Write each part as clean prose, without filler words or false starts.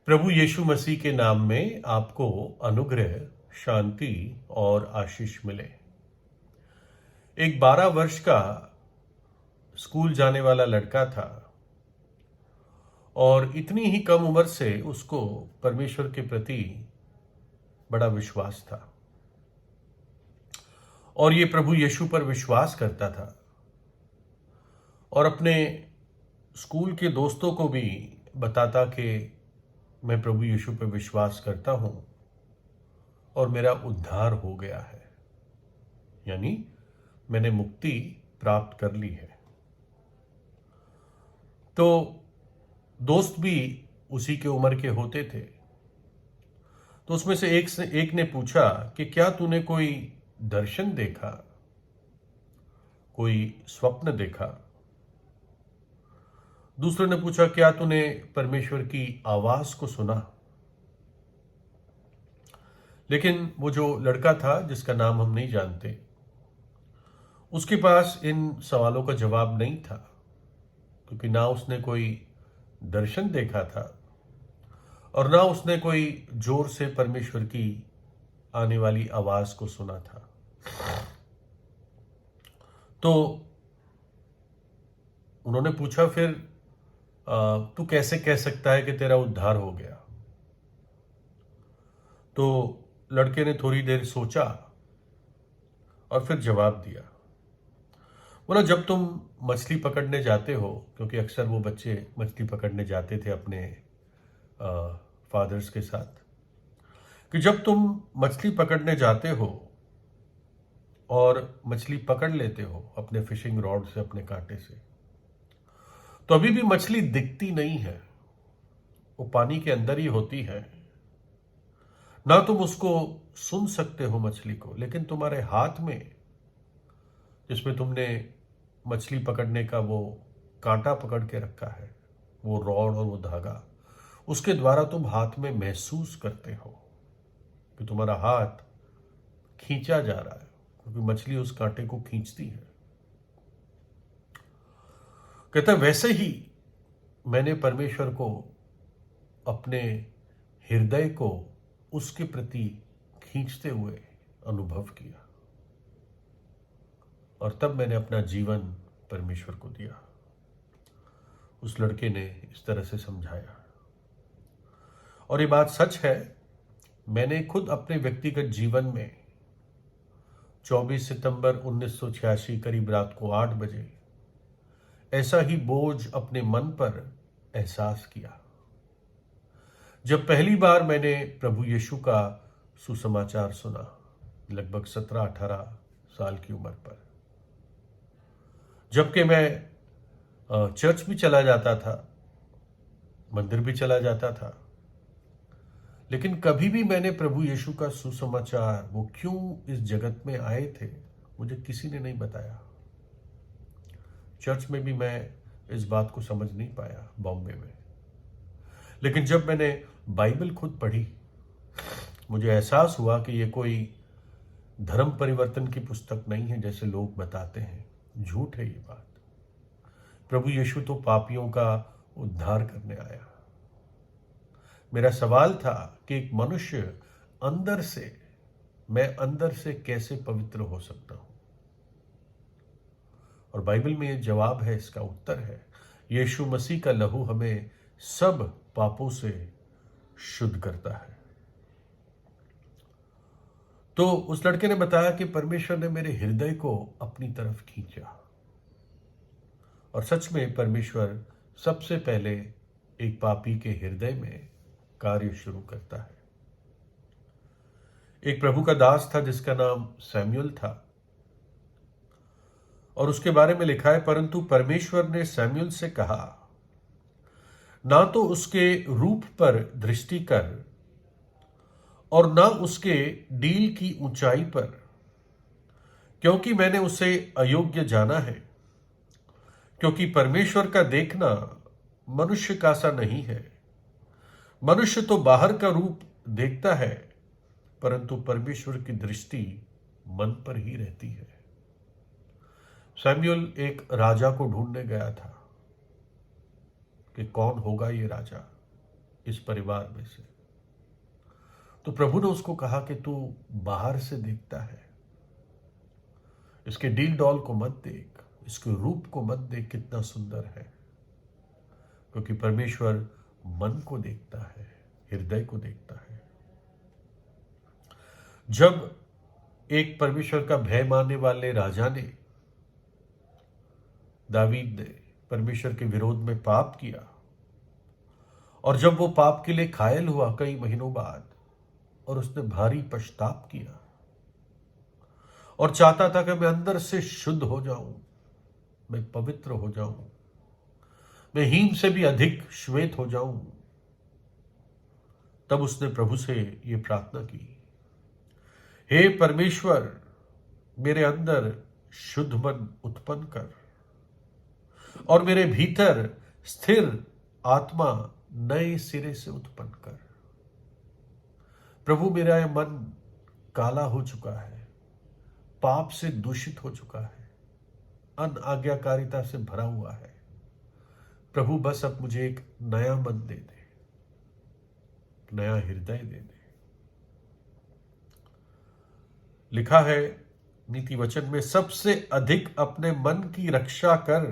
प्रभु यीशु मसीह के नाम में आपको अनुग्रह, शांति और आशीष मिले। एक 12 वर्ष का स्कूल जाने वाला लड़का था और इतनी ही कम उम्र से उसको परमेश्वर के प्रति बड़ा विश्वास था और ये प्रभु यीशु पर विश्वास करता था और अपने स्कूल के दोस्तों को भी बताता कि मैं प्रभु यीशु पर विश्वास करता हूं और मेरा उद्धार हो गया है, यानी मैंने मुक्ति प्राप्त कर ली है। तो दोस्त भी उसी के उम्र के होते थे। तो उसमें से एक ने पूछा कि क्या तूने कोई दर्शन देखा, कोई स्वप्न देखा। दूसरे ने पूछा क्या तूने परमेश्वर की आवाज को सुना। लेकिन वो जो लड़का था जिसका नाम हम नहीं जानते, उसके पास इन सवालों का जवाब नहीं था, क्योंकि ना उसने कोई दर्शन देखा था और ना उसने कोई जोर से परमेश्वर की आने वाली आवाज को सुना था। तो उन्होंने पूछा फिर तू कैसे कह सकता है कि तेरा उद्धार हो गया। तो लड़के ने थोड़ी देर सोचा और फिर जवाब दिया। बोला जब तुम मछली पकड़ने जाते हो, क्योंकि अक्सर वो बच्चे मछली पकड़ने जाते थे अपने फादर्स के साथ, कि जब तुम मछली पकड़ने जाते हो और मछली पकड़ लेते हो अपने फिशिंग रॉड से, अपने कांटे से, तो अभी भी मछली दिखती नहीं है, वो पानी के अंदर ही होती है। ना तुम उसको सुन सकते हो मछली को, लेकिन तुम्हारे हाथ में जिसमें तुमने मछली पकड़ने का वो कांटा पकड़ के रखा है, वो रॉड और वो धागा, उसके द्वारा तुम हाथ में महसूस करते हो कि तुम्हारा हाथ खींचा जा रहा है, क्योंकि मछली उस कांटे को खींचती है। कहता है वैसे ही मैंने परमेश्वर को, अपने हृदय को उसके प्रति खींचते हुए अनुभव किया और तब मैंने अपना जीवन परमेश्वर को दिया। उस लड़के ने इस तरह से समझाया और ये बात सच है। मैंने खुद अपने व्यक्तिगत जीवन में 24 सितंबर 1986 करीब रात को 8 बजे ऐसा ही बोझ अपने मन पर एहसास किया, जब पहली बार मैंने प्रभु यीशु का सुसमाचार सुना, लगभग 17-18 साल की उम्र पर। जबकि मैं चर्च भी चला जाता था, मंदिर भी चला जाता था, लेकिन कभी भी मैंने प्रभु यीशु का सुसमाचार, वो क्यों इस जगत में आए थे, मुझे किसी ने नहीं बताया। चर्च में भी मैं इस बात को समझ नहीं पाया बॉम्बे में। लेकिन जब मैंने बाइबल खुद पढ़ी, मुझे एहसास हुआ कि ये कोई धर्म परिवर्तन की पुस्तक नहीं है जैसे लोग बताते हैं। झूठ है ये बात। प्रभु यीशु तो पापियों का उद्धार करने आया। मेरा सवाल था कि एक मनुष्य अंदर से, मैं अंदर से कैसे पवित्र हो सकता हूं? और बाइबल में ये जवाब है, इसका उत्तर है, यीशु मसीह का लहू हमें सब पापों से शुद्ध करता है। तो उस लड़के ने बताया कि परमेश्वर ने मेरे हृदय को अपनी तरफ खींचा और सच में परमेश्वर सबसे पहले एक पापी के हृदय में कार्य शुरू करता है। एक प्रभु का दास था जिसका नाम सैमुअल था और उसके बारे में लिखा है, परंतु परमेश्वर ने सैमुअल से कहा, ना तो उसके रूप पर दृष्टि कर और ना उसके डील की ऊंचाई पर, क्योंकि मैंने उसे अयोग्य जाना है। क्योंकि परमेश्वर का देखना मनुष्य का सा नहीं है। मनुष्य तो बाहर का रूप देखता है, परंतु परमेश्वर की दृष्टि मन पर ही रहती है। सैमुअल एक राजा को ढूंढने गया था कि कौन होगा ये राजा, इस परिवार में से। तो प्रभु ने उसको कहा कि तू बाहर से देखता है, इसके डील डॉल को मत देख, इसके रूप को मत देख कितना सुंदर है, क्योंकि परमेश्वर मन को देखता है, हृदय को देखता है। जब एक परमेश्वर का भय मानने वाले राजा ने, दावीद ने परमेश्वर के विरोध में पाप किया, और जब वो पाप के लिए घायल हुआ कई महीनों बाद, और उसने भारी पछताप किया और चाहता था कि मैं अंदर से शुद्ध हो जाऊं, मैं पवित्र हो जाऊं, मैं हीम से भी अधिक श्वेत हो जाऊं, तब उसने प्रभु से यह प्रार्थना की, हे परमेश्वर, मेरे अंदर शुद्ध मन उत्पन्न कर और मेरे भीतर स्थिर आत्मा नए सिरे से उत्पन्न कर। प्रभु, मेरा यह मन काला हो चुका है, पाप से दूषित हो चुका है, अनाज्ञाकारिता से भरा हुआ है। प्रभु, बस अब मुझे एक नया मन दे दे, नया हृदय दे दे। लिखा है नीति वचन में, सबसे अधिक अपने मन की रक्षा कर,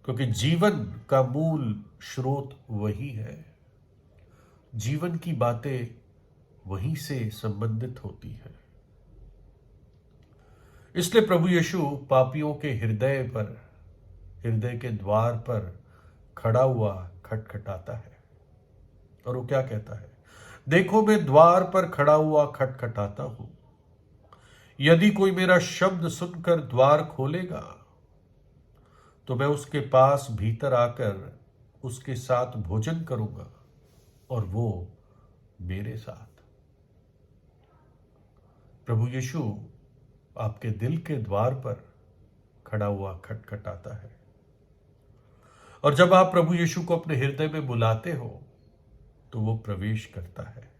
क्योंकि जीवन का मूल स्रोत वही है। जीवन की बातें वहीं से संबंधित होती है। इसलिए प्रभु यीशु पापियों के हृदय के द्वार पर खड़ा हुआ खटखटाता है, और वो क्या कहता है? देखो, मैं द्वार पर खड़ा हुआ खटखटाता हूं, यदि कोई मेरा शब्द सुनकर द्वार खोलेगा तो मैं उसके पास भीतर आकर उसके साथ भोजन करूंगा और वो मेरे साथ। प्रभु यीशु आपके दिल के द्वार पर खड़ा हुआ खटखटाता है, और जब आप प्रभु यीशु को अपने हृदय में बुलाते हो तो वो प्रवेश करता है।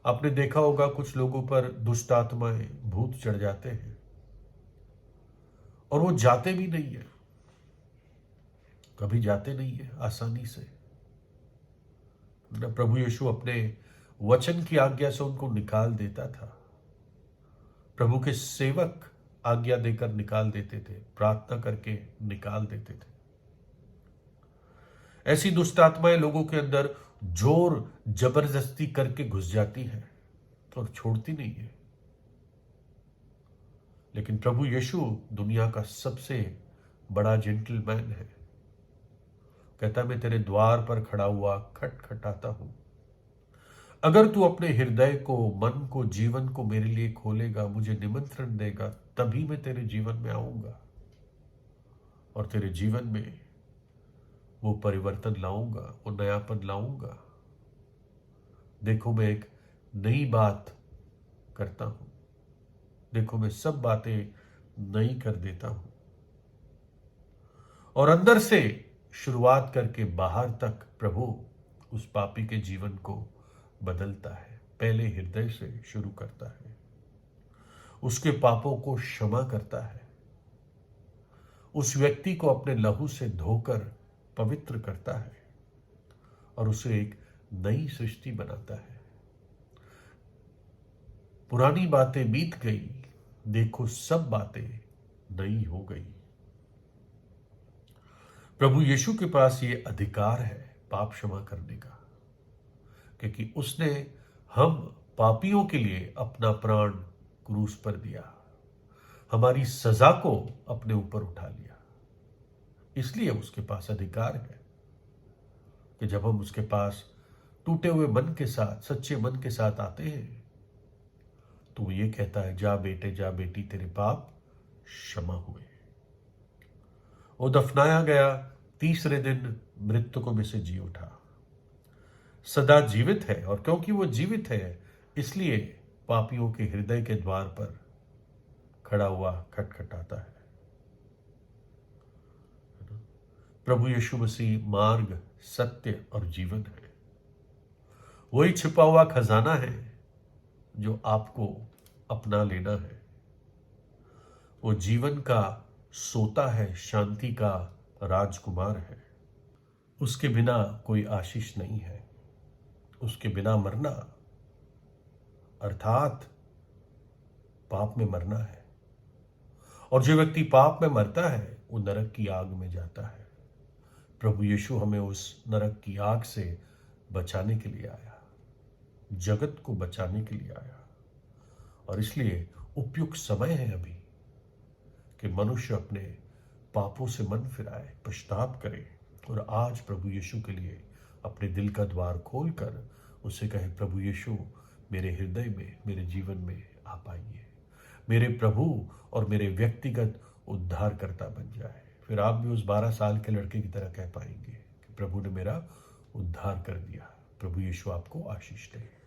आपने देखा होगा कुछ लोगों पर दुष्ट आत्माएं, भूत चढ़ जाते हैं और वो जाते भी नहीं है, कभी जाते नहीं है आसानी से। प्रभु यीशु अपने वचन की आज्ञा से उनको निकाल देता था। प्रभु के सेवक आज्ञा देकर निकाल देते थे, प्रार्थना करके निकाल देते थे। ऐसी दुष्ट आत्माएं लोगों के अंदर जोर जबरदस्ती करके घुस जाती है और छोड़ती नहीं है। लेकिन प्रभु यीशु दुनिया का सबसे बड़ा जेंटलमैन है। कहता, मैं तेरे द्वार पर खड़ा हुआ खटखटाता हूं। अगर तू अपने हृदय को, मन को, जीवन को मेरे लिए खोलेगा, मुझे निमंत्रण देगा, तभी मैं तेरे जीवन में आऊंगा और तेरे जीवन में वो परिवर्तन लाऊंगा, वो नयापन लाऊंगा। देखो, मैं एक नई बात करता हूं, देखो मैं सब बातें नई कर देता हूं। और अंदर से शुरुआत करके बाहर तक प्रभु उस पापी के जीवन को बदलता है। पहले हृदय से शुरू करता है, उसके पापों को क्षमा करता है, उस व्यक्ति को अपने लहू से धोकर पवित्र करता है और उसे एक नई सृष्टि बनाता है। पुरानी बातें बीत गई, देखो सब बातें नई हो गई। प्रभु यीशु के पास ये अधिकार है पाप क्षमा करने का, क्योंकि उसने हम पापियों के लिए अपना प्राण क्रूस पर दिया, हमारी सजा को अपने ऊपर उठा लिया। इसलिए उसके पास अधिकार है कि जब हम उसके पास टूटे हुए मन के साथ, सच्चे मन के साथ आते हैं, तो वो ये कहता है, जा बेटे, जा बेटी, तेरे पाप क्षमा हुए। वो दफनाया गया, तीसरे दिन मृतकों में से जी उठा, सदा जीवित है, और क्योंकि वो जीवित है इसलिए पापियों के हृदय के द्वार पर खड़ा हुआ खटखटाता है। प्रभु यीशु मसीह मार्ग, सत्य और जीवन है। वही छिपा हुआ खजाना है जो आपको अपना लेना है। वो जीवन का सोता है, शांति का राजकुमार है। उसके बिना कोई आशीष नहीं है। उसके बिना मरना अर्थात पाप में मरना है, और जो व्यक्ति पाप में मरता है वो नरक की आग में जाता है। प्रभु यीशु हमें उस नरक की आग से बचाने के लिए आया, जगत को बचाने के लिए आया, और इसलिए उपयुक्त समय है अभी कि मनुष्य अपने पापों से मन फिराए, पश्चाताप करे और आज प्रभु यीशु के लिए अपने दिल का द्वार खोलकर उससे कहे, प्रभु यीशु मेरे हृदय में, मेरे जीवन में आप आइए, मेरे प्रभु और मेरे व्यक्तिगत उद्धारकर्ता बन जाए। फिर आप भी उस 12 साल के लड़के की तरह कह पाएंगे कि प्रभु ने मेरा उद्धार कर दिया। प्रभु यीशु आपको आशीष दे।